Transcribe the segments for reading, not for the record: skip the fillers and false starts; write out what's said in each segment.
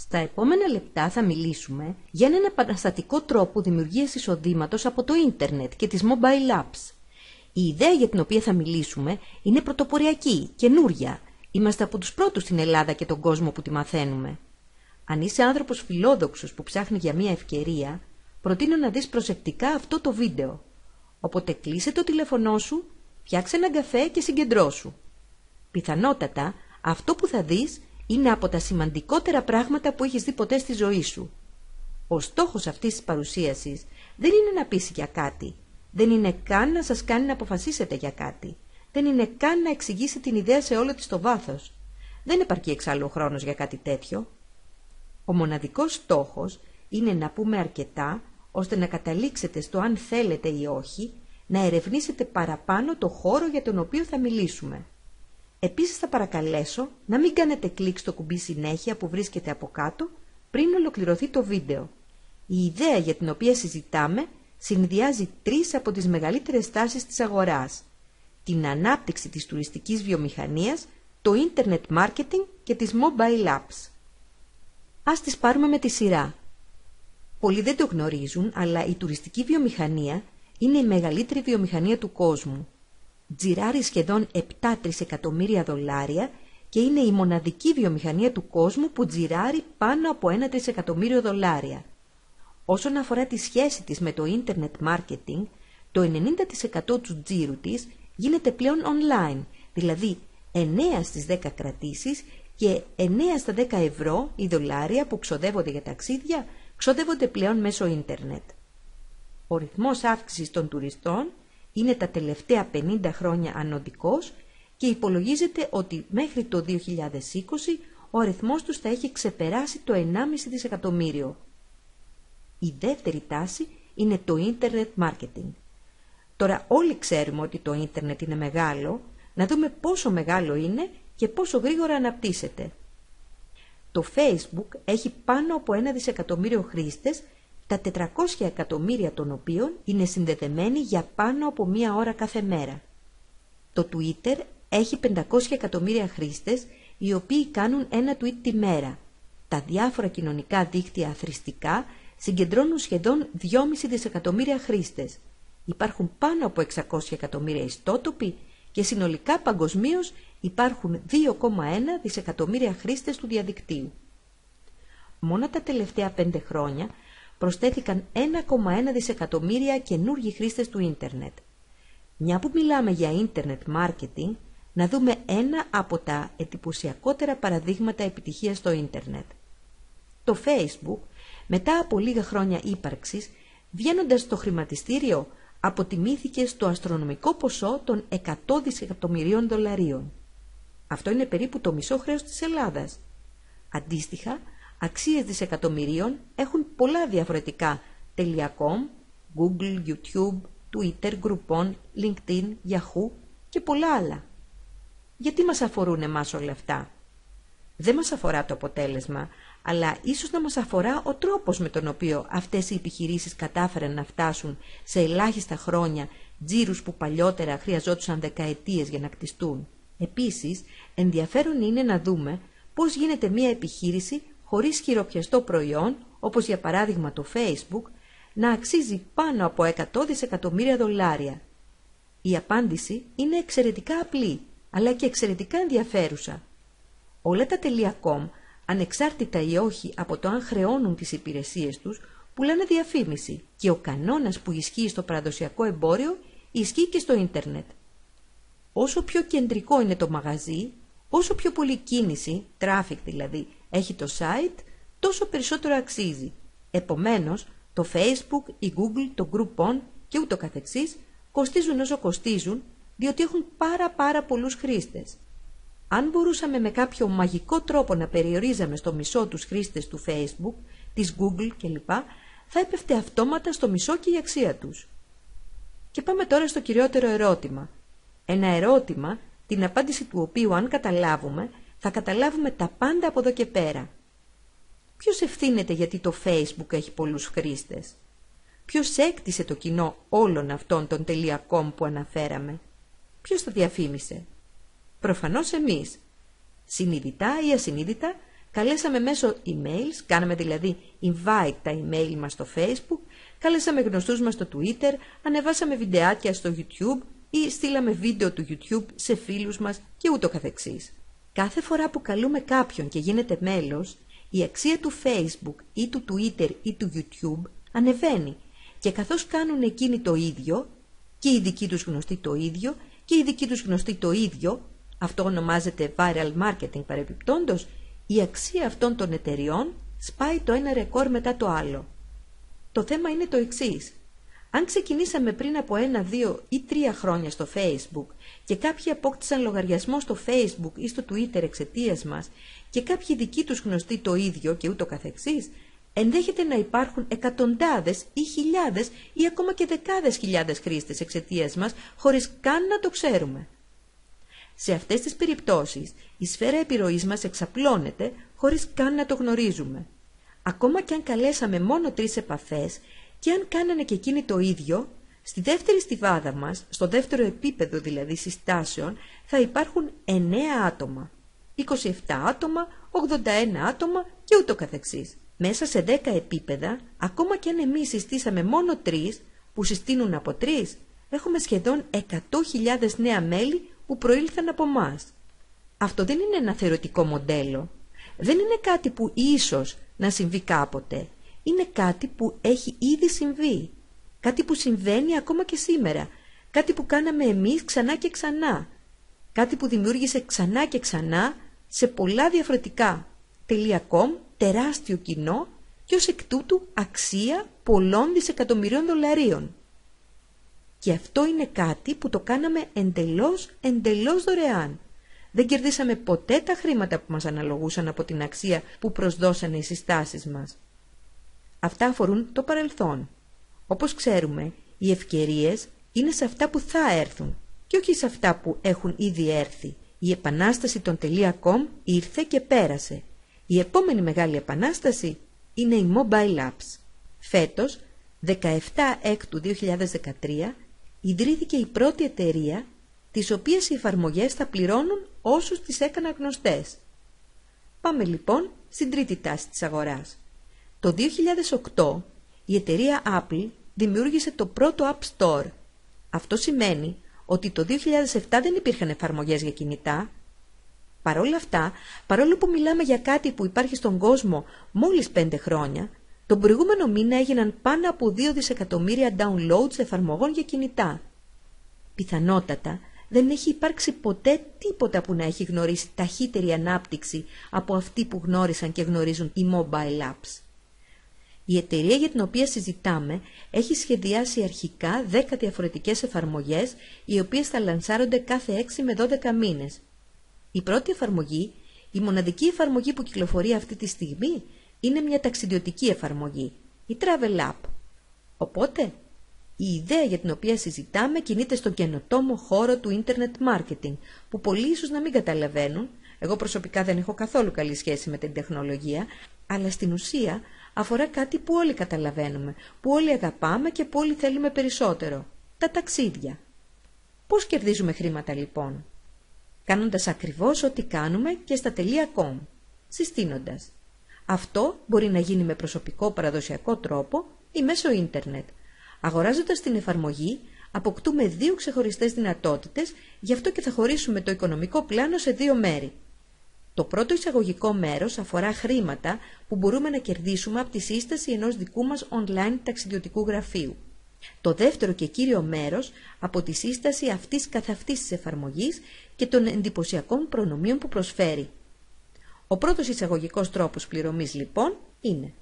Στα επόμενα λεπτά θα μιλήσουμε για έναν επαναστατικό τρόπο δημιουργίας εισοδήματος από το ίντερνετ και τις mobile apps. Η ιδέα για την οποία θα μιλήσουμε είναι πρωτοποριακή, καινούρια. Είμαστε από τους πρώτους στην Ελλάδα και τον κόσμο που τη μαθαίνουμε. Αν είσαι άνθρωπος φιλόδοξος που ψάχνει για μια ευκαιρία, προτείνω να δεις προσεκτικά αυτό το βίντεο. Οπότε κλείσε το τηλέφωνό σου, φτιάξε έναν καφέ και συγκεντρώσου. Πιθανότατα αυτό που θα δεις είναι από τα σημαντικότερα πράγματα που έχεις δει ποτέ στη ζωή σου. Ο στόχος αυτής της παρουσίασης δεν είναι να πείσει για κάτι. Δεν είναι καν να σας κάνει να αποφασίσετε για κάτι. Δεν είναι καν να εξηγήσει την ιδέα σε όλο της το βάθος. Δεν επαρκεί εξάλλου ο χρόνος για κάτι τέτοιο. Ο μοναδικός στόχος είναι να πούμε αρκετά ώστε να καταλήξετε στο αν θέλετε ή όχι, να ερευνήσετε παραπάνω το χώρο για τον οποίο θα μιλήσουμε. Επίσης θα παρακαλέσω να μην κάνετε κλικ στο κουμπί συνέχεια που βρίσκεται από κάτω πριν ολοκληρωθεί το βίντεο. Η ιδέα για την οποία συζητάμε συνδυάζει τρεις από τις μεγαλύτερες τάσεις της αγοράς: την ανάπτυξη της τουριστικής βιομηχανίας, το internet marketing και τις mobile apps. Ας τις πάρουμε με τη σειρά. Πολλοί δεν το γνωρίζουν, αλλά η τουριστική βιομηχανία είναι η μεγαλύτερη βιομηχανία του κόσμου. Τζιράρει σχεδόν 7 τρισεκατομμύρια δολάρια και είναι η μοναδική βιομηχανία του κόσμου που τζιράρει πάνω από 1 τρισεκατομμύριο δολάρια. Όσον αφορά τη σχέση της με το internet marketing, το 90% του τζίρου της γίνεται πλέον online, δηλαδή 9 στις 10 κρατήσεις και 9 στα 10 ευρώ ή δολάρια που ξοδεύονται για ταξίδια, ξοδεύονται πλέον μέσω ίντερνετ. Ο ρυθμός αύξησης των τουριστών είναι τα τελευταία 50 χρόνια ανωδικός και υπολογίζεται ότι μέχρι το 2020 ο αριθμός τους θα έχει ξεπεράσει το 1,5 δισεκατομμύριο. Η δεύτερη τάση είναι το internet marketing. Τώρα όλοι ξέρουμε ότι το ίντερνετ είναι μεγάλο, να δούμε πόσο μεγάλο είναι και πόσο γρήγορα αναπτύσσεται. Το Facebook έχει πάνω από 1 δισεκατομμύριο χρήστες, τα 400 εκατομμύρια των οποίων είναι συνδεδεμένοι για πάνω από μία ώρα κάθε μέρα. Το Twitter έχει 500 εκατομμύρια χρήστες, οι οποίοι κάνουν ένα tweet τη μέρα. Τα διάφορα κοινωνικά δίκτυα αθρηστικά συγκεντρώνουν σχεδόν 2,5 δισεκατομμύρια χρήστες. Υπάρχουν πάνω από 600 εκατομμύρια ιστότοποι και συνολικά παγκοσμίως υπάρχουν 2,1 δισεκατομμύρια χρήστες του διαδικτύου. Μόνο τα τελευταία 5 χρόνια προσθέθηκαν 1,1 δισεκατομμύρια καινούργιοι χρήστες του ίντερνετ. Μια που μιλάμε για ίντερνετ marketing, να δούμε ένα από τα εντυπωσιακότερα παραδείγματα επιτυχίας στο ίντερνετ. Το Facebook, μετά από λίγα χρόνια ύπαρξης, βγαίνοντας στο χρηματιστήριο, αποτιμήθηκε στο αστρονομικό ποσό των 100 δισεκατομμυρίων δολαρίων. Αυτό είναι περίπου το μισό χρέος της Ελλάδας. Αντίστοιχα, αξίες δισεκατομμυρίων έχουν πολλά διαφορετικά .com, Google, YouTube, Twitter, Groupon, LinkedIn, Yahoo και πολλά άλλα. Γιατί μας αφορούν εμάς όλα αυτά? Δεν μας αφορά το αποτέλεσμα, αλλά ίσως να μας αφορά ο τρόπος με τον οποίο αυτές οι επιχειρήσεις κατάφεραν να φτάσουν σε ελάχιστα χρόνια τζίρους που παλιότερα χρειαζόντουσαν δεκαετίες για να κτιστούν. Επίσης, ενδιαφέρον είναι να δούμε πώς γίνεται μια επιχείρηση χωρίς χειροπιαστό προϊόν, όπως για παράδειγμα το Facebook, να αξίζει πάνω από 100 δισεκατομμύρια δολάρια. Η απάντηση είναι εξαιρετικά απλή, αλλά και εξαιρετικά ενδιαφέρουσα. Όλα τα .com, ανεξάρτητα ή όχι από το αν χρεώνουν τις υπηρεσίες τους, πουλάνε διαφήμιση και ο κανόνας που ισχύει στο παραδοσιακό εμπόριο ισχύει και στο ίντερνετ. Όσο πιο κεντρικό είναι το μαγαζί, όσο πιο πολύ κίνηση, traffic δηλαδή, έχει το site, τόσο περισσότερο αξίζει. Επομένως, το Facebook, η Google, το Groupon και ούτω καθεξής κοστίζουν όσο κοστίζουν, διότι έχουν πάρα πολλούς χρήστες. Αν μπορούσαμε με κάποιο μαγικό τρόπο να περιορίζαμε στο μισό τους χρήστες του Facebook, της Google κλπ, θα έπεφτε αυτόματα στο μισό και η αξία τους. Και πάμε τώρα στο κυριότερο ερώτημα. Ένα ερώτημα, την απάντηση του οποίου αν καταλάβουμε, θα καταλάβουμε τα πάντα από εδώ και πέρα. Ποιος ευθύνεται γιατί το Facebook έχει πολλούς χρήστες? Ποιος έκτισε το κοινό όλων αυτών των .com που αναφέραμε? Ποιος τα διαφήμισε? Προφανώς εμείς. Συνειδητά ή ασυνείδητα, καλέσαμε μέσω emails, κάναμε δηλαδή invite τα email μας στο Facebook, καλέσαμε γνωστούς μας στο Twitter, ανεβάσαμε βιντεάκια στο YouTube ή στείλαμε βίντεο του YouTube σε φίλους μας και ούτω καθεξής. Κάθε φορά που καλούμε κάποιον και γίνεται μέλος, η αξία του Facebook ή του Twitter ή του YouTube ανεβαίνει και καθώς κάνουν εκείνοι το ίδιο και οι δικοί τους γνωστοί το ίδιο και οι δικοί τους γνωστοί το ίδιο, αυτό ονομάζεται viral marketing παρεπιπτόντως, η αξία αυτών των εταιριών σπάει το ένα ρεκόρ μετά το άλλο. Το θέμα είναι το εξής. Αν ξεκινήσαμε πριν από 1, 2 ή 3 χρόνια στο Facebook και κάποιοι απόκτησαν λογαριασμό στο Facebook ή στο Twitter εξαιτίας μας και κάποιοι δικοί τους γνωστοί το ίδιο και ούτω καθεξής, ενδέχεται να υπάρχουν εκατοντάδες ή χιλιάδες ή ακόμα και δεκάδες χιλιάδες χρήστες εξαιτίας μας χωρίς καν να το ξέρουμε. Σε αυτές τις περιπτώσεις η σφαίρα επιρροής μας εξαπλώνεται χωρίς καν να το γνωρίζουμε. Ακόμα και αν καλέσαμε μόνο 3 επαφές και αν κάνανε και εκείνοι το ίδιο, στη δεύτερη στιβάδα μας, στο δεύτερο επίπεδο δηλαδή συστάσεων, θα υπάρχουν 9 άτομα, 27 άτομα, 81 άτομα και ούτω καθεξής. Μέσα σε 10 επίπεδα, ακόμα και αν εμείς συστήσαμε μόνο 3, που συστήνουν από 3, έχουμε σχεδόν 100.000 νέα μέλη που προήλθαν από μας. Αυτό δεν είναι ένα θεωρητικό μοντέλο. Δεν είναι κάτι που ίσως να συμβεί κάποτε. Είναι κάτι που έχει ήδη συμβεί. Κάτι που συμβαίνει ακόμα και σήμερα. Κάτι που κάναμε εμείς ξανά και ξανά. Κάτι που δημιούργησε ξανά και ξανά σε πολλά διαφορετικά .com, τεράστιο κοινό και ως εκ τούτου αξία πολλών δισεκατομμυρίων δολαρίων. Και αυτό είναι κάτι που το κάναμε εντελώς δωρεάν. Δεν κερδίσαμε ποτέ τα χρήματα που μας αναλογούσαν από την αξία που προσδώσανε οι συστάσεις μας. Αυτά αφορούν το παρελθόν. Όπως ξέρουμε, οι ευκαιρίες είναι σε αυτά που θα έρθουν και όχι σε αυτά που έχουν ήδη έρθει. Η επανάσταση των .com ήρθε και πέρασε. Η επόμενη μεγάλη επανάσταση είναι οι mobile apps. Φέτος, 17 Έκτου 2013, ιδρύθηκε η πρώτη εταιρεία, τις οποίες οι εφαρμογές θα πληρώνουν όσους τις έκαναν γνωστές. Πάμε λοιπόν στην τρίτη τάση της αγοράς. Το 2008 η εταιρεία Apple δημιούργησε το πρώτο App Store. Αυτό σημαίνει ότι το 2007 δεν υπήρχαν εφαρμογές για κινητά. Παρ' όλα αυτά, παρόλο που μιλάμε για κάτι που υπάρχει στον κόσμο μόλις 5 χρόνια, τον προηγούμενο μήνα έγιναν πάνω από 2 δισεκατομμύρια downloads εφαρμογών για κινητά. Πιθανότατα δεν έχει υπάρξει ποτέ τίποτα που να έχει γνωρίσει ταχύτερη ανάπτυξη από αυτή που γνώρισαν και γνωρίζουν οι mobile apps. Η εταιρεία για την οποία συζητάμε έχει σχεδιάσει αρχικά 10 διαφορετικές εφαρμογές, οι οποίες θα λανσάρονται κάθε 6 με 12 μήνες. Η πρώτη εφαρμογή, η μοναδική εφαρμογή που κυκλοφορεί αυτή τη στιγμή, είναι μια ταξιδιωτική εφαρμογή, η Travel App. Οπότε, η ιδέα για την οποία συζητάμε κινείται στον καινοτόμο χώρο του Internet Marketing, που πολλοί ίσως να μην καταλαβαίνουν. Εγώ προσωπικά δεν έχω καθόλου καλή σχέση με την τεχνολογία, αλλά στην ουσία αφορά κάτι που όλοι καταλαβαίνουμε, που όλοι αγαπάμε και που όλοι θέλουμε περισσότερο. Τα ταξίδια. Πώς κερδίζουμε χρήματα λοιπόν? Κάνοντας ακριβώς ό,τι κάνουμε και στα .com, συστήνοντας. Αυτό μπορεί να γίνει με προσωπικό παραδοσιακό τρόπο ή μέσω ίντερνετ. Αγοράζοντας την εφαρμογή, αποκτούμε 2 ξεχωριστές δυνατότητες, γι' αυτό και θα χωρίσουμε το οικονομικό πλάνο σε 2 μέρη. Το πρώτο εισαγωγικό μέρος αφορά χρήματα που μπορούμε να κερδίσουμε από τη σύσταση ενός δικού μας online ταξιδιωτικού γραφείου. Το δεύτερο και κύριο μέρος από τη σύσταση αυτής καθ' αυτής της εφαρμογής και των εντυπωσιακών προνομίων που προσφέρει. Ο πρώτος εισαγωγικός τρόπος πληρωμής λοιπόν είναι: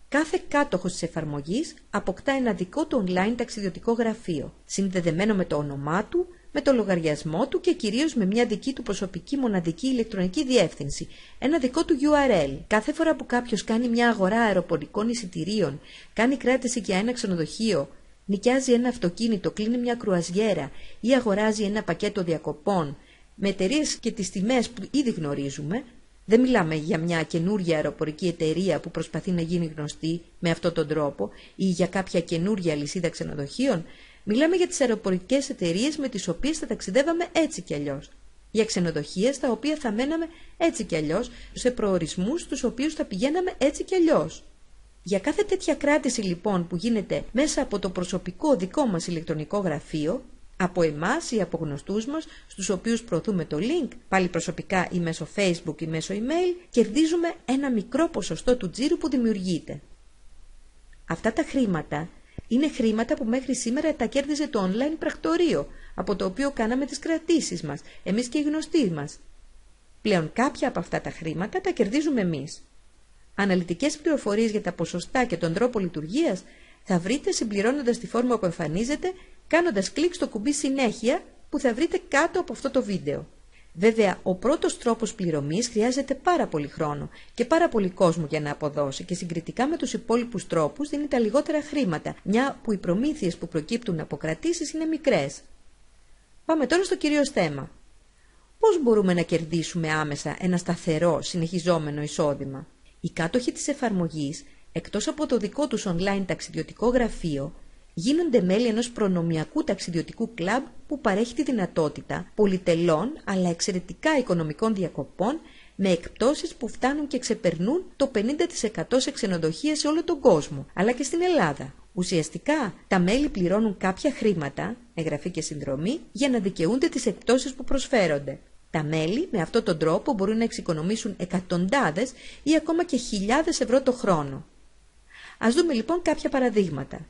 κάθε κάτοχος της εφαρμογής αποκτά ένα δικό του online ταξιδιωτικό γραφείο, συνδεδεμένο με το όνομά του, με το λογαριασμό του και κυρίως με μια δική του προσωπική μοναδική ηλεκτρονική διεύθυνση, ένα δικό του URL. Κάθε φορά που κάποιος κάνει μια αγορά αεροπορικών εισιτηρίων, κάνει κράτηση για ένα ξενοδοχείο, νοικιάζει ένα αυτοκίνητο, κλείνει μια κρουαζιέρα ή αγοράζει ένα πακέτο διακοπών με εταιρείες και τις τιμές που ήδη γνωρίζουμε, δεν μιλάμε για μια καινούργια αεροπορική εταιρεία που προσπαθεί να γίνει γνωστή με αυτόν τον τρόπο ή για κάποια καινούργια λυσίδα ξενοδοχείων, μιλάμε για τις αεροπορικές εταιρείες με τις οποίες θα ταξιδεύαμε έτσι κι αλλιώς. για ξενοδοχεία στα οποία θα μέναμε έτσι κι αλλιώς, σε προορισμούς στους οποίους θα πηγαίναμε έτσι κι αλλιώς. Για κάθε τέτοια κράτηση λοιπόν που γίνεται μέσα από το προσωπικό δικό μας ηλεκτρονικό γραφείο, από εμάς ή από γνωστούς μας, στους οποίους προωθούμε το link, πάλι προσωπικά ή μέσω Facebook ή μέσω email, κερδίζουμε ένα μικρό ποσοστό του τζίρου που δημιουργείται. Αυτά τα χρήματα είναι χρήματα που μέχρι σήμερα τα κέρδιζε το online πρακτορείο, από το οποίο κάναμε τις κρατήσεις μας, εμείς και οι γνωστοί μας. Πλέον κάποια από αυτά τα χρήματα τα κερδίζουμε εμείς. Αναλυτικές πληροφορίες για τα ποσοστά και τον τρόπο λειτουργίας θα βρείτε συμπληρώνοντας τη φόρμα που εμφανίζεται, κάνοντας κλικ στο κουμπί συνέχεια που θα βρείτε κάτω από αυτό το βίντεο. Βέβαια, ο πρώτος τρόπος πληρωμής χρειάζεται πάρα πολύ χρόνο και πάρα πολύ κόσμο για να αποδώσει και συγκριτικά με τους υπόλοιπους τρόπους δίνει τα λιγότερα χρήματα, μια που οι προμήθειες που προκύπτουν από κρατήσεις είναι μικρές. Πάμε τώρα στο κυρίως θέμα. Πώς μπορούμε να κερδίσουμε άμεσα ένα σταθερό, συνεχιζόμενο εισόδημα? Οι κάτοχοι της εφαρμογής, εκτός από το δικό τους online ταξιδιωτικό γραφείο, γίνονται μέλη ενός προνομιακού ταξιδιωτικού κλαμπ που παρέχει τη δυνατότητα πολυτελών αλλά εξαιρετικά οικονομικών διακοπών με εκπτώσεις που φτάνουν και ξεπερνούν το 50% σε ξενοδοχεία σε όλο τον κόσμο, αλλά και στην Ελλάδα. Ουσιαστικά, τα μέλη πληρώνουν κάποια χρήματα, εγγραφή και συνδρομή, για να δικαιούνται τις εκπτώσεις που προσφέρονται. Τα μέλη με αυτόν τον τρόπο μπορούν να εξοικονομήσουν εκατοντάδες ή ακόμα και χιλιάδες ευρώ το χρόνο. Ας δούμε λοιπόν κάποια παραδείγματα.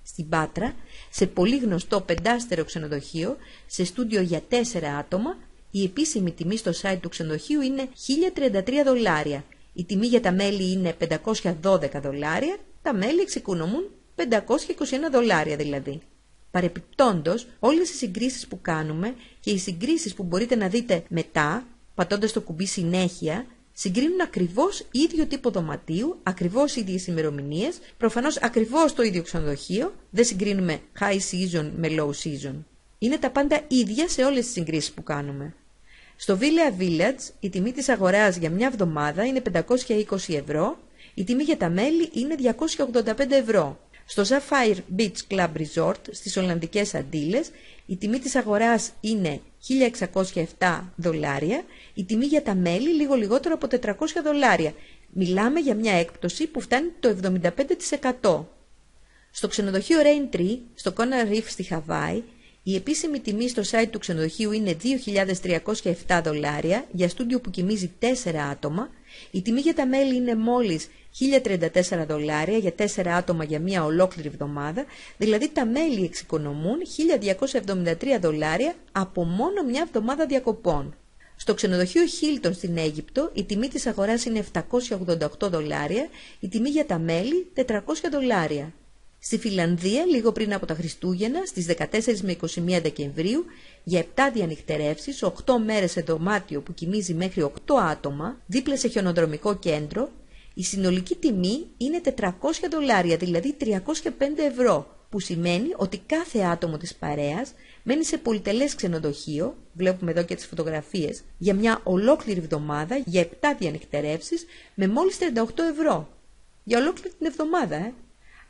Στην Πάτρα, σε πολύ γνωστό 5-στερο ξενοδοχείο, σε στούντιο για 4 άτομα, η επίσημη τιμή στο site του ξενοδοχείου είναι $1.033. Η τιμή για τα μέλη είναι $512. Τα μέλη εξοικονομούν $521 δηλαδή. Παρεπιπτόντως, όλες οι συγκρίσεις που κάνουμε και οι συγκρίσεις που μπορείτε να δείτε μετά, πατώντας το κουμπί συνέχεια, συγκρίνουν ακριβώς ίδιο τύπο δωματίου, ακριβώς ίδιες ημερομηνίες, προφανώς ακριβώς το ίδιο ξενοδοχείο, δεν συγκρίνουμε high season με low season. Είναι τα πάντα ίδια σε όλες τις συγκρίσεις που κάνουμε. Στο Villa Village η τιμή της αγοράς για μια εβδομάδα είναι €520, η τιμή για τα μέλη είναι €285. Στο Sapphire Beach Club Resort στις Ολλανδικές Αντίλες η τιμή της αγοράς είναι $1.607, η τιμή για τα μέλη λίγο λιγότερο από $400. Μιλάμε για μια έκπτωση που φτάνει το 75%. Στο ξενοδοχείο Raintree, στο Coral Reef στη Χαβάη, η επίσημη τιμή στο site του ξενοδοχείου είναι $2.307 για στούντιο που κοιμίζει 4 άτομα. Η τιμή για τα μέλη είναι μόλις $1.034 για 4 άτομα για μια ολόκληρη εβδομάδα, δηλαδή τα μέλη εξοικονομούν $1.273 από μόνο μια εβδομάδα διακοπών. Στο ξενοδοχείο Hilton στην Αίγυπτο η τιμή της αγοράς είναι $788, η τιμή για τα μέλη $400. Στη Φιλανδία, λίγο πριν από τα Χριστούγεννα, στις 14 με 21 Δεκεμβρίου, για 7 διανυχτερεύσεις, 8 μέρες σε δωμάτιο που κοιμίζει μέχρι 8 άτομα, δίπλα σε χιονοδρομικό κέντρο, η συνολική τιμή είναι $400, δηλαδή €305, που σημαίνει ότι κάθε άτομο της παρέας μένει σε πολυτελές ξενοδοχείο, βλέπουμε εδώ και τις φωτογραφίες, για μια ολόκληρη εβδομάδα, για 7 διανυχτερεύσεις, με μόλις €38. Για ολόκληρη την εβδομάδα,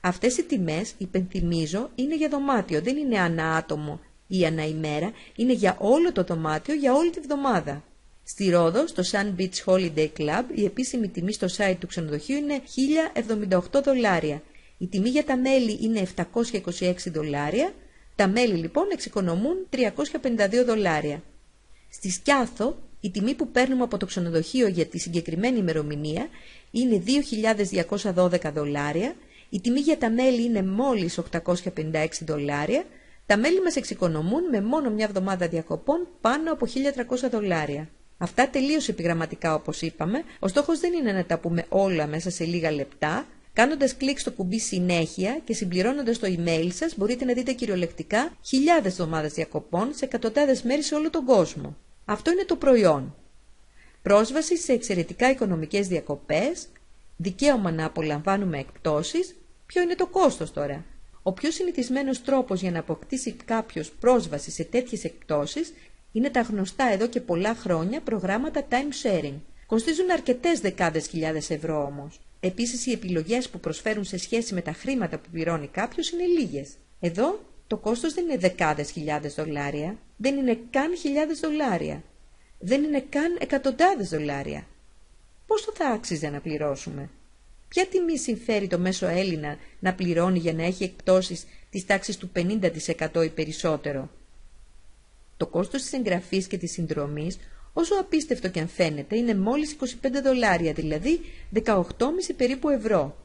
Αυτές οι τιμές, υπενθυμίζω, είναι για δωμάτιο, δεν είναι ανά άτομο ή ανά ημέρα, είναι για όλο το δωμάτιο για όλη τη βδομάδα. Στη Ρόδο, στο Sun Beach Holiday Club, η επίσημη τιμή στο site του ξενοδοχείου είναι $1.078. Η τιμή για τα μέλη είναι $726. Τα μέλη λοιπόν εξοικονομούν $352. Στη Σκιάθο, η τιμή που παίρνουμε από το ξενοδοχείο για τη συγκεκριμένη ημερομηνία είναι $2.212. Η τιμή για τα μέλη είναι μόλις $856. Τα μέλη μας εξοικονομούν με μόνο μια εβδομάδα διακοπών πάνω από $1.300. Αυτά τελείως επιγραμματικά όπως είπαμε. Ο στόχος δεν είναι να τα πούμε όλα μέσα σε λίγα λεπτά. Κάνοντας κλικ στο κουμπί συνέχεια και συμπληρώνοντας το email σας μπορείτε να δείτε κυριολεκτικά χιλιάδες εβδομάδες διακοπών σε εκατοντάδες μέρη σε όλο τον κόσμο. Αυτό είναι το προϊόν. Πρόσβαση σε εξαιρετικά οικονομικές διακοπές, δικαίωμα να απολαμβάνουμε εκπτώσεις. Ποιο είναι το κόστος τώρα? Ο πιο συνηθισμένος τρόπος για να αποκτήσει κάποιος πρόσβαση σε τέτοιες εκπτώσεις είναι τα γνωστά εδώ και πολλά χρόνια προγράμματα time sharing. Κοστίζουν αρκετές δεκάδες χιλιάδες ευρώ όμως. Επίσης, οι επιλογές που προσφέρουν σε σχέση με τα χρήματα που πληρώνει κάποιος είναι λίγες. Εδώ το κόστος δεν είναι δεκάδες χιλιάδες δολάρια, δεν είναι καν χιλιάδες δολάρια. δεν είναι καν εκατοντάδες δολάρια. Πόσο θα άξιζε να πληρώσουμε? Ποια τιμή συμφέρει το μέσο Έλληνα να πληρώνει για να έχει εκπτώσεις της τάξης του 50% ή περισσότερο? Το κόστος της εγγραφής και της συνδρομής, όσο απίστευτο και αν φαίνεται, είναι μόλις 25 δολάρια, δηλαδή 18,5 περίπου ευρώ.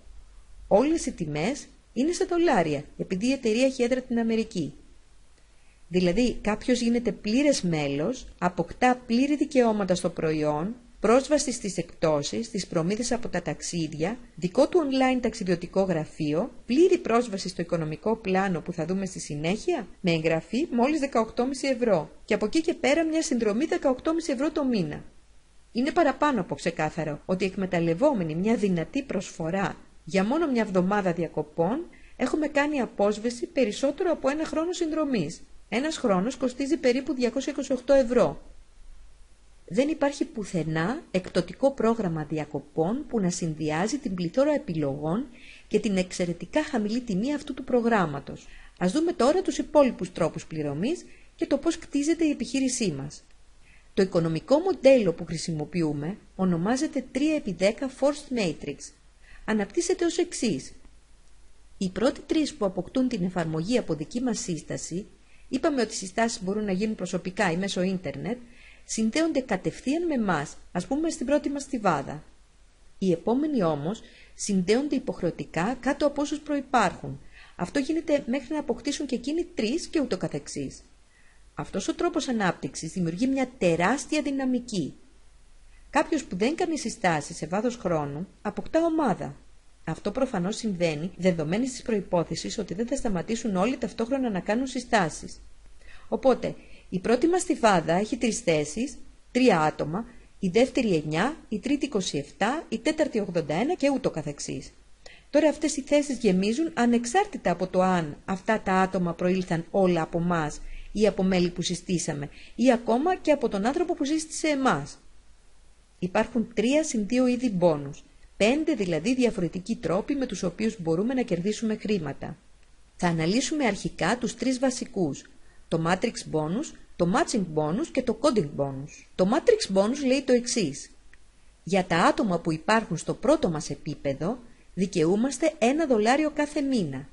Όλες οι τιμές είναι σε δολάρια, επειδή η εταιρεία έχει έδρα την Αμερική. Δηλαδή κάποιος γίνεται πλήρες μέλος, αποκτά πλήρη δικαιώματα στο προϊόν, πρόσβαση στις εκπτώσεις, στις προμήθειες από τα ταξίδια, δικό του online ταξιδιωτικό γραφείο, πλήρη πρόσβαση στο οικονομικό πλάνο που θα δούμε στη συνέχεια, με εγγραφή μόλις 18,5 ευρώ και από εκεί και πέρα μια συνδρομή 18,5 ευρώ το μήνα. Είναι παραπάνω από ξεκάθαρο ότι εκμεταλλευόμενοι μια δυνατή προσφορά για μόνο μια εβδομάδα διακοπών, έχουμε κάνει απόσβεση περισσότερο από ένα χρόνο συνδρομής. Ένας χρόνος κοστίζει περίπου 228 ευρώ. Δεν υπάρχει πουθενά εκπτωτικό πρόγραμμα διακοπών που να συνδυάζει την πληθώρα επιλογών και την εξαιρετικά χαμηλή τιμή αυτού του προγράμματος. Ας δούμε τώρα τους υπόλοιπους τρόπους πληρωμής και το πώς κτίζεται η επιχείρησή μας. Το οικονομικό μοντέλο που χρησιμοποιούμε ονομάζεται 3x10 Forced Matrix. Αναπτύσσεται ως εξής. Οι πρώτοι τρεις που αποκτούν την εφαρμογή από δική μας σύσταση, είπαμε ότι οι συστάσεις μπορούν να γίνουν προσωπικά ή μέσω ίντερνετ, συνδέονται κατευθείαν με εμάς, ας πούμε στην πρώτη μας στιβάδα. Οι επόμενοι όμως συνδέονται υποχρεωτικά κάτω από όσους προϋπάρχουν. Αυτό γίνεται μέχρι να αποκτήσουν και εκείνοι τρεις και ούτω καθεξής. Αυτός ο τρόπος ανάπτυξης δημιουργεί μια τεράστια δυναμική. Κάποιος που δεν κάνει συστάσεις σε βάθος χρόνου αποκτά ομάδα. Αυτό προφανώς συμβαίνει δεδομένης της προϋπόθεσης ότι δεν θα σταματήσουν όλοι ταυτόχρονα να κάνουν συστάσεις. Οπότε, η πρώτη μας στιβάδα έχει 3 θέσεις, 3 άτομα, η δεύτερη 9, η τρίτη 27, η τέταρτη 81 και ούτω καθεξής. Τώρα αυτές οι θέσεις γεμίζουν ανεξάρτητα από το αν αυτά τα άτομα προήλθαν όλα από μας ή από μέλη που συστήσαμε ή ακόμα και από τον άνθρωπο που σύστησε εμάς. Υπάρχουν 3 συν 2 είδη μπόνους, 5 δηλαδή διαφορετικοί τρόποι με τους οποίους μπορούμε να κερδίσουμε χρήματα. Θα αναλύσουμε αρχικά τους 3 βασικούς, το Matrix Bonus, το Matching Bonus και το Coding Bonus. Το Matrix Bonus λέει το εξής. Για τα άτομα που υπάρχουν στο πρώτο μας επίπεδο, δικαιούμαστε $1 κάθε μήνα.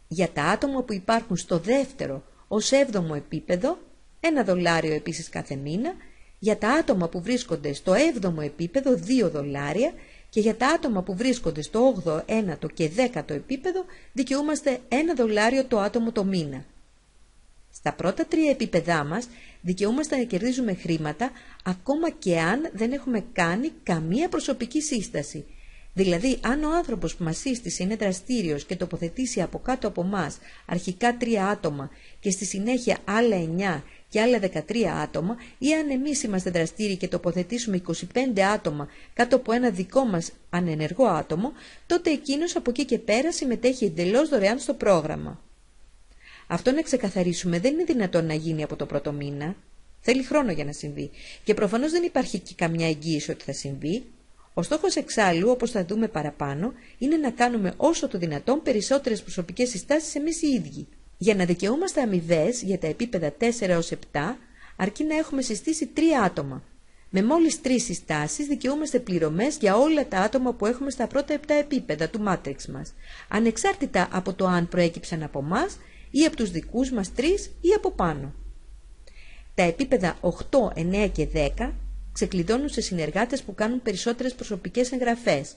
Για τα άτομα που υπάρχουν στο δεύτερο ως 7ο επίπεδο, $1 επίσης κάθε μήνα. Για τα άτομα που βρίσκονται στο 7ο επίπεδο, $2. Και για τα άτομα που βρίσκονται στο 8ο, 9ο και 10ο επίπεδο, δικαιούμαστε $1 το άτομο το μήνα. Στα πρώτα 3 επίπεδά μας δικαιούμαστε να κερδίζουμε χρήματα ακόμα και αν δεν έχουμε κάνει καμία προσωπική σύσταση. Δηλαδή, αν ο άνθρωπος που μας σύστησε είναι δραστήριος και τοποθετήσει από κάτω από μας αρχικά 3 άτομα και στη συνέχεια άλλα 9 και άλλα 13 άτομα, ή αν εμείς είμαστε δραστήριοι και τοποθετήσουμε 25 άτομα κάτω από ένα δικό μας ανενεργό άτομο, τότε εκείνος από εκεί και πέρα συμμετέχει εντελώς δωρεάν στο πρόγραμμα. Αυτό να ξεκαθαρίσουμε δεν είναι δυνατόν να γίνει από το πρώτο μήνα. Θέλει χρόνο για να συμβεί. Και προφανώς δεν υπάρχει και καμιά εγγύηση ότι θα συμβεί. Ο στόχος εξάλλου, όπως θα δούμε παραπάνω, είναι να κάνουμε όσο το δυνατόν περισσότερες προσωπικές συστάσεις εμείς οι ίδιοι. Για να δικαιούμαστε αμοιβές για τα επίπεδα 4 έως 7, αρκεί να έχουμε συστήσει 3 άτομα. Με μόλις 3 συστάσεις δικαιούμαστε πληρωμές για όλα τα άτομα που έχουμε στα πρώτα 7 επίπεδα του Matrix μας, ανεξάρτητα από το αν προέκυψαν από μας ή από τους δικούς μας 3 ή από πάνω. Τα επίπεδα 8, 9 και 10 ξεκλειδώνουν σε συνεργάτες που κάνουν περισσότερες προσωπικές εγγραφές.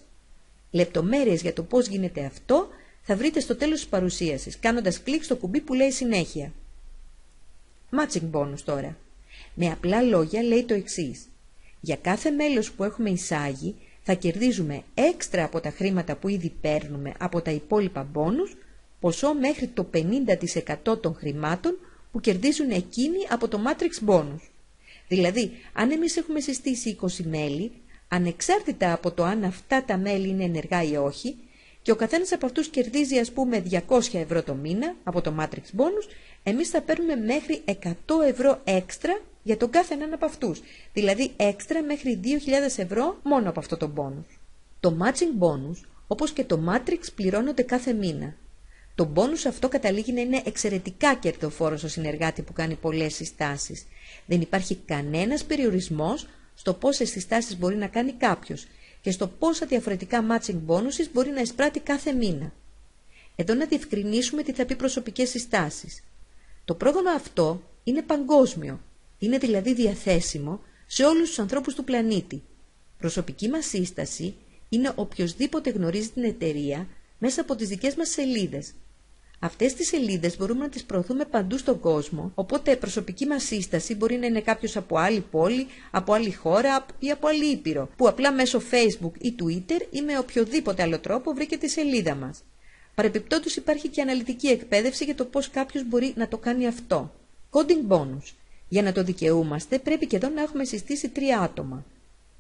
Λεπτομέρειες για το πώς γίνεται αυτό θα βρείτε στο τέλος της παρουσίασης, κάνοντας κλικ στο κουμπί που λέει συνέχεια. Matching bonus τώρα. Με απλά λόγια λέει το εξής. Για κάθε μέλος που έχουμε εισάγει θα κερδίζουμε έξτρα από τα χρήματα που ήδη παίρνουμε από τα υπόλοιπα bonus, ποσό μέχρι το 50% των χρημάτων που κερδίζουν εκείνοι από το Matrix Bonus. Δηλαδή, αν εμείς έχουμε συστήσει 20 μέλη, ανεξάρτητα από το αν αυτά τα μέλη είναι ενεργά ή όχι, και ο καθένας από αυτούς κερδίζει ας πούμε 200 ευρώ το μήνα από το Matrix Bonus, εμείς θα παίρνουμε μέχρι 100 ευρώ έξτρα για τον κάθε έναν από αυτούς. Δηλαδή έξτρα μέχρι 2.000 ευρώ μόνο από αυτό το bonus. Το Matching Bonus, όπως και το Matrix, πληρώνονται κάθε μήνα. Το μπόνους αυτό καταλήγει να είναι εξαιρετικά κερδοφόρο στο συνεργάτη που κάνει πολλές συστάσεις. Δεν υπάρχει κανένας περιορισμός στο πόσες συστάσεις μπορεί να κάνει κάποιος και στο πόσα διαφορετικά matching bonuses μπορεί να εισπράττει κάθε μήνα. Εδώ να διευκρινίσουμε τι θα πει προσωπικές συστάσεις. Το πρόγραμμα αυτό είναι παγκόσμιο, είναι δηλαδή διαθέσιμο σε όλους τους ανθρώπους του πλανήτη. Προσωπική μας σύσταση είναι οποιοσδήποτε γνωρίζει την εταιρεία μέσα από τις δικές μας σελίδες. Αυτές τις σελίδες μπορούμε να τις προωθούμε παντού στον κόσμο, οπότε προσωπική μας σύσταση μπορεί να είναι κάποιος από άλλη πόλη, από άλλη χώρα ή από άλλη ήπειρο, που απλά μέσω Facebook ή Twitter ή με οποιοδήποτε άλλο τρόπο βρήκε τη σελίδα μας. Παρεπιπτόντως υπάρχει και αναλυτική εκπαίδευση για το πώς κάποιος μπορεί να το κάνει αυτό. Coding bonus. Για να το δικαιούμαστε πρέπει και εδώ να έχουμε συστήσει 3 άτομα.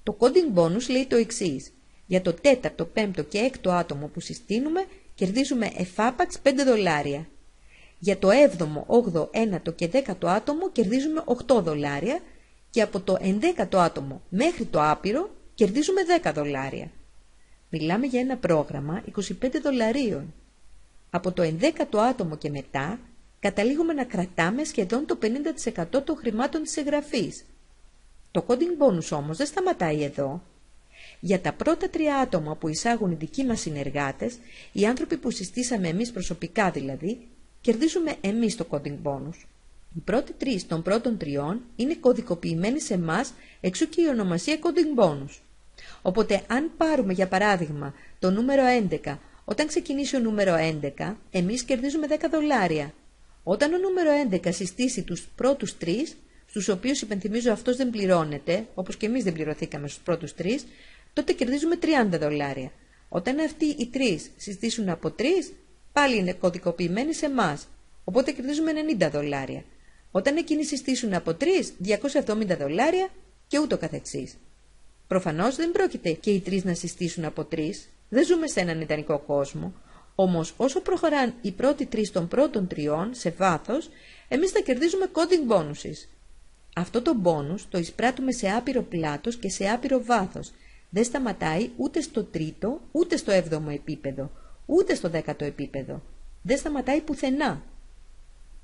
Το coding bonus λέει το εξής. Για το 4ο, 5ο και 6ο άτομο που συστήνουμε κερδίζουμε εφάπαξ $5. Για το 7ο, 8ο, 9ο και 10ο άτομο κερδίζουμε $8 και από το 11ο άτομο μέχρι το άπειρο κερδίζουμε $10. Μιλάμε για ένα πρόγραμμα $25. Από το 11ο άτομο και μετά καταλήγουμε να κρατάμε σχεδόν το 50% των χρημάτων της εγγραφής. Το coding bonus όμως δεν σταματάει εδώ. Για τα πρώτα 3 άτομα που εισάγουν οι δικοί μας συνεργάτες, οι άνθρωποι που συστήσαμε εμείς προσωπικά δηλαδή, κερδίζουμε εμείς το coding bonus. Οι πρώτοι 3 των πρώτων 3 είναι κωδικοποιημένοι σε εμάς, εξού και η ονομασία coding bonus. Οπότε αν πάρουμε για παράδειγμα το νούμερο 11, όταν ξεκινήσει ο νούμερο 11, εμείς κερδίζουμε $10. Όταν ο νούμερο 11 συστήσει τους πρώτους 3, στους οποίους υπενθυμίζω αυτός δεν πληρώνεται, όπως και εμείς δεν πληρωθήκαμε στους πρώτους 3, τότε κερδίζουμε $30. Όταν αυτοί οι 3 συστήσουν από 3, πάλι είναι κωδικοποιημένοι σε εμάς, οπότε κερδίζουμε $90. Όταν εκείνοι συστήσουν από 3, $270 και ούτω καθεξής. Προφανώς δεν πρόκειται και οι 3 να συστήσουν από 3, δεν ζούμε σε έναν ιδανικό κόσμο, όμως όσο προχωράν οι πρώτοι 3 των πρώτων 3 σε βάθος, εμείς θα κερδίζουμε coding bonuses. Αυτό το bonus το εισπράττουμε σε άπειρο πλάτος και σε άπειρο βάθος. Δεν σταματάει ούτε στο 3ο, ούτε στο 7ο επίπεδο, ούτε στο 10ο επίπεδο. Δεν σταματάει πουθενά.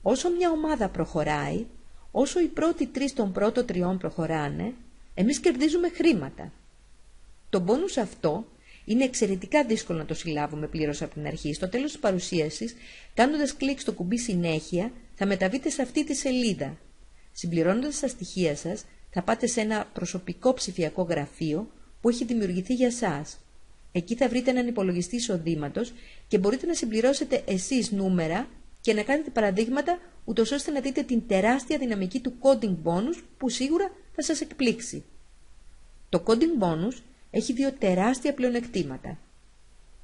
Όσο μια ομάδα προχωράει, όσο οι πρώτοι 3 των πρώτων 3 προχωράνε, εμείς κερδίζουμε χρήματα. Το bonus αυτό είναι εξαιρετικά δύσκολο να το συλλάβουμε πλήρως από την αρχή. Στο τέλος της παρουσίασης, κάνοντας κλικ στο κουμπί συνέχεια, θα μεταβείτε σε αυτή τη σελίδα. Συμπληρώνοντας τα στοιχεία σας, θα πάτε σε ένα προσωπικό ψηφιακό γραφείο που έχει δημιουργηθεί για σας. Εκεί θα βρείτε έναν υπολογιστή εισοδήματος και μπορείτε να συμπληρώσετε εσείς νούμερα και να κάνετε παραδείγματα, ούτως ώστε να δείτε την τεράστια δυναμική του coding bonus που σίγουρα θα σας εκπλήξει. Το coding bonus έχει 2 τεράστια πλεονεκτήματα.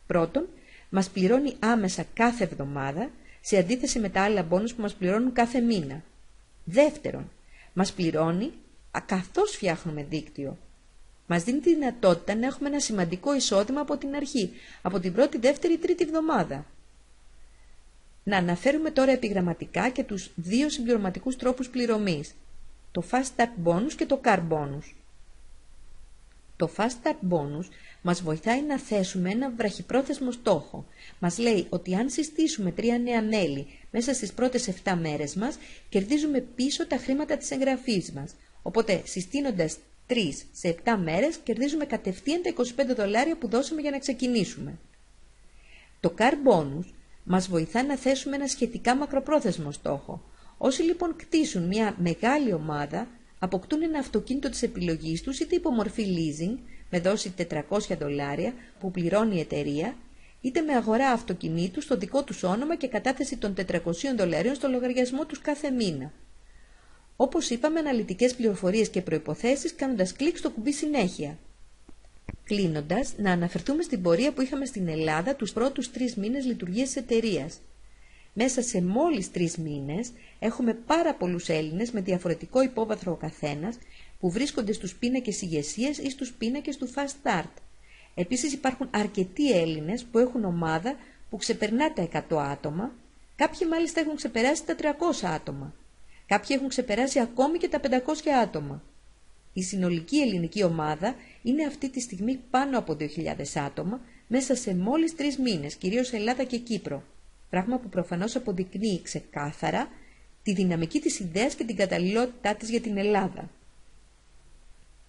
Πρώτον, μας πληρώνει άμεσα κάθε εβδομάδα, σε αντίθεση με τα άλλα bonus που μας πληρώνουν κάθε μήνα. Δεύτερον, μας πληρώνει καθώς φτιάχνουμε δίκτυο. Μας δίνει τη δυνατότητα να έχουμε ένα σημαντικό εισόδημα από την αρχή, από την πρώτη, δεύτερη, τρίτη εβδομάδα. Να αναφέρουμε τώρα επιγραμματικά και τους 2 συμπληρωματικούς τρόπους πληρωμής, το Fast Start Bonus και το Car Bonus. Το Fast Start Bonus μας βοηθάει να θέσουμε ένα βραχυπρόθεσμο στόχο. Μας λέει ότι αν συστήσουμε 3 νέα μέλη μέσα στις πρώτες 7 μέρες μας, κερδίζουμε πίσω τα χρήματα της εγγραφής μας. Οπότε συστήνοντας 3 σε 7 μέρες, κερδίζουμε κατευθείαν τα $25 που δώσαμε για να ξεκινήσουμε. Το Car Bonus μας βοηθά να θέσουμε ένα σχετικά μακροπρόθεσμο στόχο. Όσοι λοιπόν κτίσουν μια μεγάλη ομάδα, αποκτούν ένα αυτοκίνητο της επιλογής τους, είτε υπό μορφή leasing, με δόση $400 που πληρώνει η εταιρεία, είτε με αγορά αυτοκινήτου στο δικό τους όνομα και κατάθεση των $400 στο λογαριασμό τους κάθε μήνα. Όπως είπαμε, αναλυτικές πληροφορίες και προϋποθέσεις κάνοντας κλικ στο κουμπί συνέχεια. Κλείνοντας, να αναφερθούμε στην πορεία που είχαμε στην Ελλάδα τους πρώτους 3 μήνες λειτουργίας της εταιρείας. Μέσα σε μόλις 3 μήνες έχουμε πάρα πολλούς Έλληνες με διαφορετικό υπόβαθρο ο καθένας που βρίσκονται στους πίνακες ηγεσίας ή στους πίνακες του Fast Start. Επίσης υπάρχουν αρκετοί Έλληνες που έχουν ομάδα που ξεπερνά τα 100 άτομα, κάποιοι μάλιστα έχουν ξεπεράσει τα 300 άτομα. Κάποιοι έχουν ξεπεράσει ακόμη και τα 500 άτομα. Η συνολική ελληνική ομάδα είναι αυτή τη στιγμή πάνω από 2.000 άτομα μέσα σε μόλις 3 μήνες, κυρίως Ελλάδα και Κύπρο. πράγμα που προφανώς αποδεικνύει ξεκάθαρα τη δυναμική της ιδέας και την καταλληλότητά της για την Ελλάδα.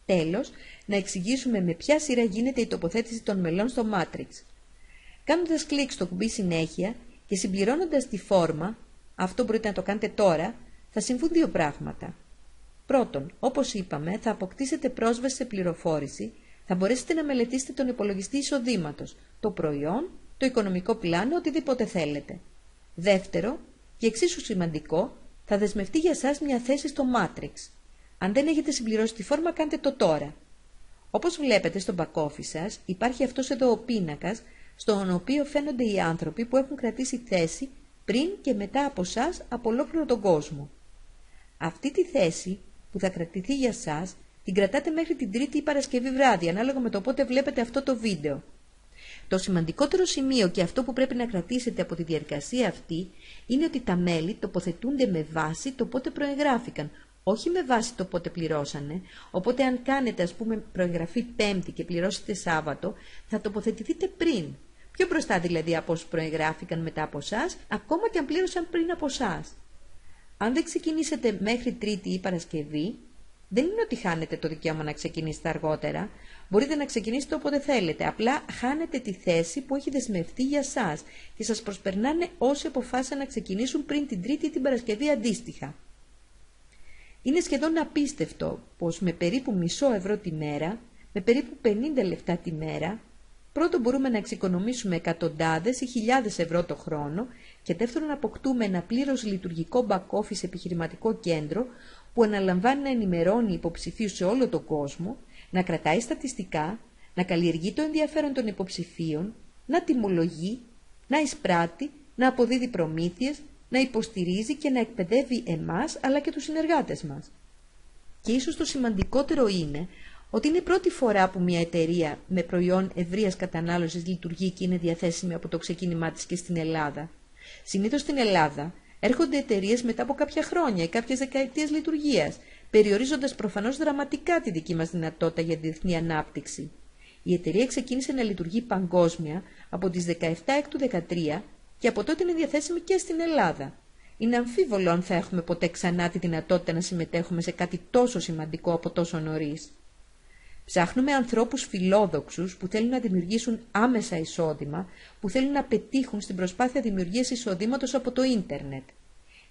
Τέλος, να εξηγήσουμε με ποια σειρά γίνεται η τοποθέτηση των μελών στο Matrix. Κάνοντας κλικ στο κουμπί συνέχεια και συμπληρώνοντας τη φόρμα, αυτό μπορείτε να το κάνετε τώρα, θα συμβούν δύο πράγματα. Πρώτον, όπως είπαμε, θα αποκτήσετε πρόσβαση σε πληροφόρηση, θα μπορέσετε να μελετήσετε τον υπολογιστή εισοδήματος, το προϊόν, το οικονομικό πλάνο, οτιδήποτε θέλετε. Δεύτερο, και εξίσου σημαντικό, θα δεσμευτεί για σας μια θέση στο Matrix. Αν δεν έχετε συμπληρώσει τη φόρμα, κάντε το τώρα. Όπως βλέπετε στο back office σας, υπάρχει αυτός εδώ ο πίνακας, στον οποίο φαίνονται οι άνθρωποι που έχουν κρατήσει θέση πριν και μετά από σας από ολόκληρο τον κόσμο. Αυτή τη θέση που θα κρατηθεί για σας, την κρατάτε μέχρι την Τρίτη ή Παρασκευή βράδυ, ανάλογα με το πότε βλέπετε αυτό το βίντεο. Το σημαντικότερο σημείο και αυτό που πρέπει να κρατήσετε από τη διαδικασία αυτή είναι ότι τα μέλη τοποθετούνται με βάση το πότε προεγγράφηκαν, όχι με βάση το πότε πληρώσανε, οπότε αν κάνετε προεγγραφή Πέμπτη και πληρώσετε Σάββατο, θα τοποθετηθείτε πριν. Πιο μπροστά δηλαδή από όσους προεγγράφηκαν μετά από εσάς, ακόμα και αν πλήρωσαν πριν από εσάς. Αν δεν ξεκινήσετε μέχρι Τρίτη ή Παρασκευή, δεν είναι ότι χάνετε το δικαίωμα να ξεκινήσετε αργότερα. Μπορείτε να ξεκινήσετε όποτε θέλετε, απλά χάνετε τη θέση που έχει δεσμευτεί για σας και σας προσπερνάνε όσοι αποφάσισαν να ξεκινήσουν πριν την Τρίτη ή την Παρασκευή αντίστοιχα. Είναι σχεδόν απίστευτο πως με περίπου μισό ευρώ τη μέρα, με περίπου 50 λεπτά τη μέρα, πρώτον μπορούμε να εξοικονομήσουμε εκατοντάδες ή χιλιάδες ευρώ το χρόνο και δεύτερον να αποκτούμε ένα πλήρως λειτουργικό back-office επιχειρηματικό κέντρο που αναλαμβάνει να ενημερώνει υποψηφίους σε όλο τον κόσμο, να κρατάει στατιστικά, να καλλιεργεί το ενδιαφέρον των υποψηφίων, να τιμολογεί, να εισπράττει, να αποδίδει προμήθειες, να υποστηρίζει και να εκπαιδεύει εμάς αλλά και τους συνεργάτες μας. Και ίσως το σημαντικότερο είναι ότι είναι η πρώτη φορά που μια εταιρεία με προϊόν ευρείας κατανάλωσης λειτουργεί και είναι διαθέσιμη από το ξεκίνημά της και στην Ελλάδα. Συνήθως στην Ελλάδα έρχονται εταιρείες μετά από κάποια χρόνια ή κάποιες δεκαετίες λειτουργίας, περιορίζοντας προφανώς δραματικά τη δική μας δυνατότητα για διεθνή ανάπτυξη. Η εταιρεία ξεκίνησε να λειτουργεί παγκόσμια από τις 17 Έκτου 2013 και από τότε είναι διαθέσιμη και στην Ελλάδα. Είναι αμφίβολο αν θα έχουμε ποτέ ξανά τη δυνατότητα να συμμετέχουμε σε κάτι τόσο σημαντικό από τόσο νωρίς. Ψάχνουμε ανθρώπους φιλόδοξους που θέλουν να δημιουργήσουν άμεσα εισόδημα, που θέλουν να πετύχουν στην προσπάθεια δημιουργίας εισοδήματος από το ίντερνετ.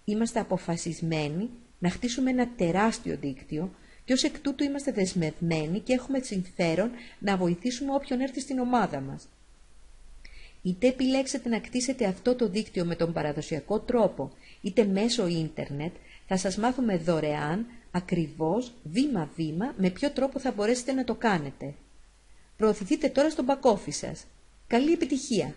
Είμαστε αποφασισμένοι να χτίσουμε ένα τεράστιο δίκτυο και ως εκ τούτου είμαστε δεσμευμένοι και έχουμε συμφέρον να βοηθήσουμε όποιον έρθει στην ομάδα μας. Είτε επιλέξετε να κτίσετε αυτό το δίκτυο με τον παραδοσιακό τρόπο, είτε μέσω ίντερνετ, θα σας μάθουμε δωρεάν, ακριβώς, βήμα-βήμα, με ποιο τρόπο θα μπορέσετε να το κάνετε. Προωθηθείτε τώρα στο back office σας. Καλή επιτυχία!